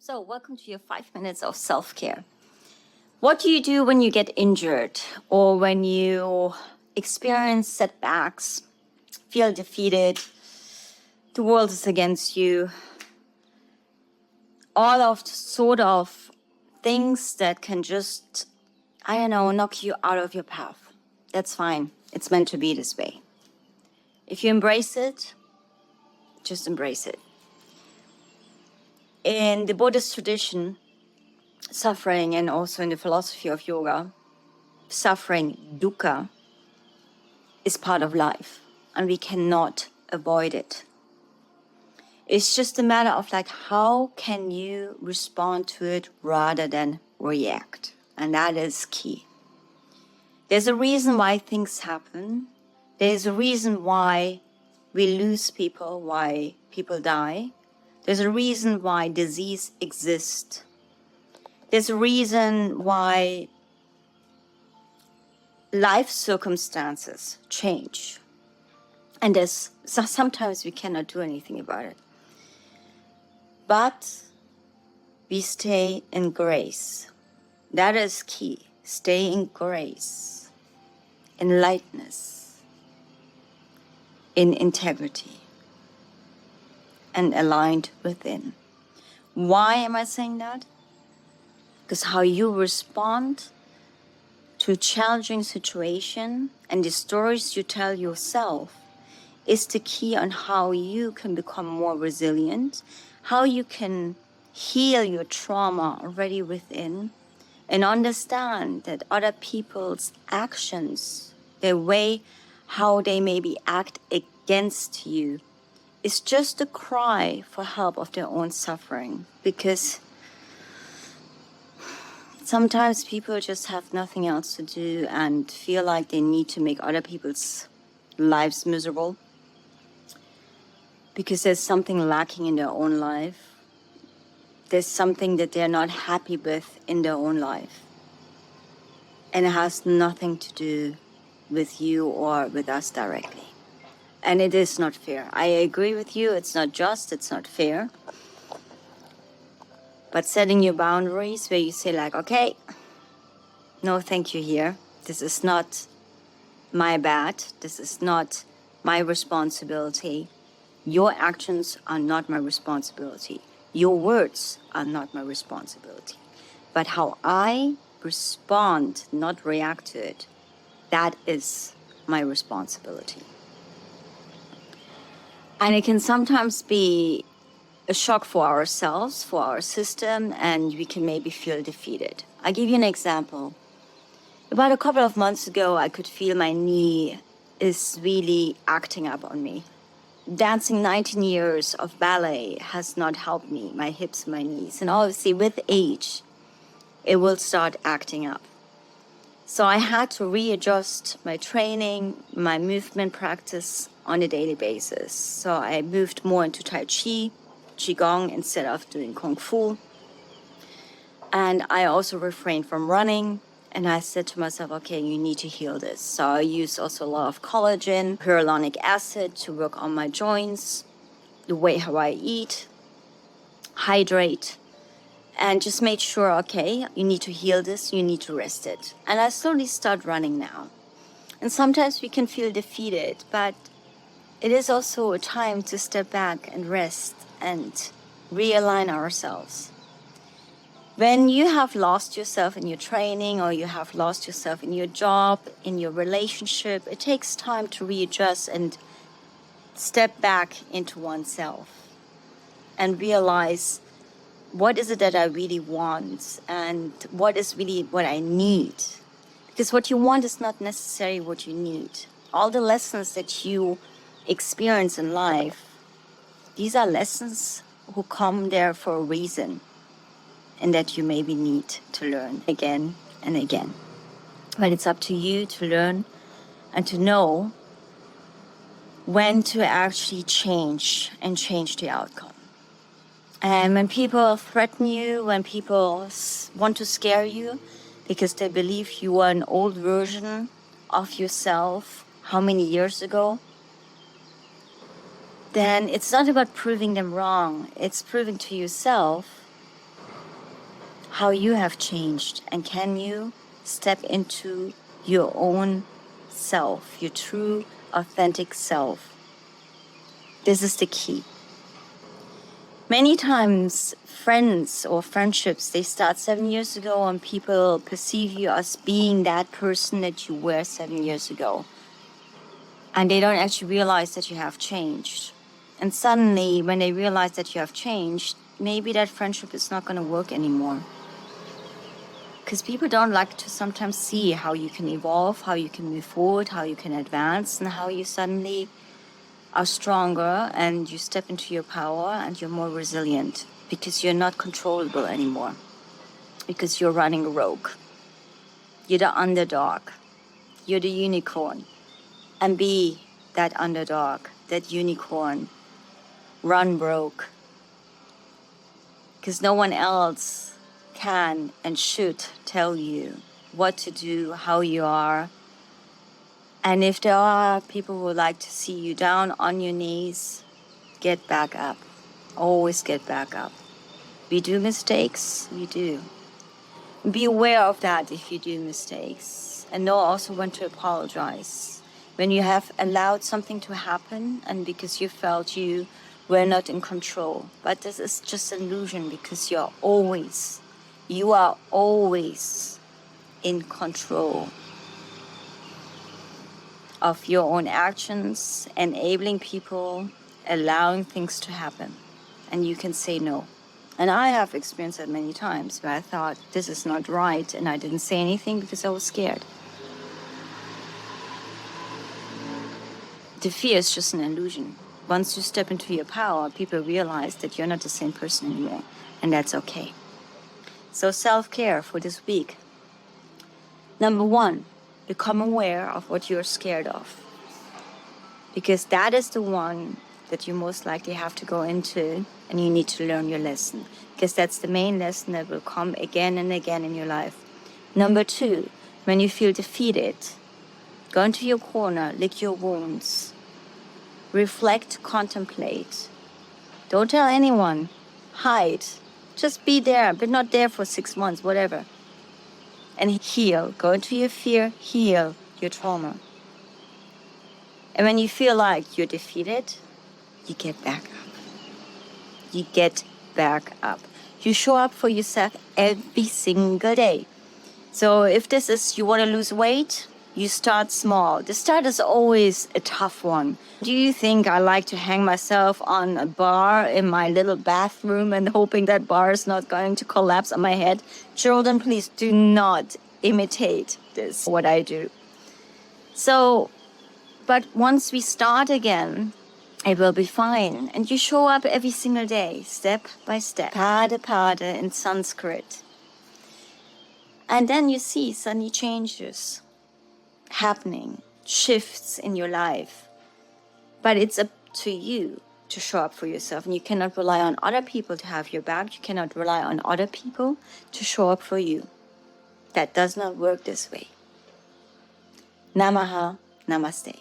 So, welcome to your 5 minutes of self-care. What do you do when you get injured or when you experience setbacks, feel defeated, the world is against you? All of sort of things that can just, knock you out of your path. That's fine. It's meant to be this way. If you embrace it, just embrace it. In the Buddhist tradition, suffering, and also in the philosophy of yoga, suffering, dukkha, is part of life, and we cannot avoid it. It's just a matter of how can you respond to it rather than react, and that is key. There's a reason why things happen. There's a reason why we lose people, why people die. There's a reason why disease exists. There's a reason why life circumstances change. And sometimes we cannot do anything about it. But we stay in grace. That is key. Stay in grace, in lightness, in integrity, and aligned within. Why am I saying that? Because how you respond to a challenging situation and the stories you tell yourself is the key on how you can become more resilient, how you can heal your trauma already within, and understand that other people's actions, their way, how they maybe act against you, is just a cry for help of their own suffering. Because sometimes people just have nothing else to do and feel like they need to make other people's lives miserable because there's something lacking in their own life. There's something that they're not happy with in their own life. And it has nothing to do with you or with us directly. And it is not fair. I agree with you. It's not just, it's not fair. But setting your boundaries where you say okay, no thank you here. This is not my bad. This is not my responsibility. Your actions are not my responsibility. Your words are not my responsibility. But how I respond, not react to it, that is my responsibility. And it can sometimes be a shock for ourselves, for our system, and we can maybe feel defeated. I'll give you an example. About a couple of months ago, I could feel my knee is really acting up on me. Dancing 19 years of ballet has not helped me, my hips, my knees. And obviously with age, it will start acting up. So I had to readjust my training, my movement practice on a daily basis. So I moved more into Tai Chi, Qigong instead of doing Kung Fu. And I also refrained from running. And I said to myself, okay, you need to heal this. So I used also a lot of collagen, hyaluronic acid to work on my joints, the way how I eat, hydrate, and just made sure, okay, you need to heal this, you need to rest it. And I slowly start running now. And sometimes we can feel defeated, but it is also a time to step back and rest and realign ourselves. When you have lost yourself in your training or you have lost yourself in your job, in your relationship, it takes time to readjust and step back into oneself and realize what is it that I really want and what is really what I need. Because what you want is not necessarily what you need. All the lessons that you experience in life, these are lessons who come there for a reason and that you maybe need to learn again and again. But it's up to you to learn and to know when to actually change and change the outcome. And when people threaten you, when people want to scare you because they believe you are an old version of yourself how many years ago, then it's not about proving them wrong. It's proving to yourself how you have changed, and can you step into your own self, your true, authentic self. This is the key. Many times, friends or friendships, they start 7 years ago and people perceive you as being that person that you were 7 years ago. And they don't actually realize that you have changed. And suddenly, when they realize that you have changed, maybe that friendship is not going to work anymore. Because people don't like to sometimes see how you can evolve, how you can move forward, how you can advance, and how you suddenly are stronger and you step into your power and you're more resilient because you're not controllable anymore, because you're running rogue. You're the underdog. You're the unicorn. And be that underdog, that unicorn. Run broke. Because no one else can and should tell you what to do, how you are. And if there are people who would like to see you down on your knees, get back up. Always get back up. We do mistakes, we do. Be aware of that if you do mistakes. And know also when to apologize. When you have allowed something to happen and because you felt you were not in control. But this is just an illusion because you are always in control of your own actions, enabling people, allowing things to happen. And you can say no. And I have experienced that many times where I thought this is not right and I didn't say anything because I was scared. The fear is just an illusion. Once you step into your power, people realize that you're not the same person anymore, and that's okay. So self-care for this week. Number 1, become aware of what you're scared of. Because that is the one that you most likely have to go into and you need to learn your lesson. Because that's the main lesson that will come again and again in your life. Number 2, when you feel defeated, go into your corner, lick your wounds. Reflect, contemplate. Don't tell anyone. Hide. Just be there, but not there for 6 months, whatever. And heal. Go into your fear, heal your trauma. And when you feel like you're defeated, you get back up. You get back up. You show up for yourself every single day. So if this is, you want to lose weight, you start small. The start is always a tough one. Do you think I like to hang myself on a bar in my little bathroom and hoping that bar is not going to collapse on my head? Children, please do not imitate this, what I do. So, but once we start again, it will be fine. And you show up every single day, step by step. Pada pada in Sanskrit. And then you see suddenly changes happening, shifts in your life. But it's up to you to show up for yourself. And you cannot rely on other people to have your back. You cannot rely on other people to show up for you. That does not work this way. Namaha, namaste.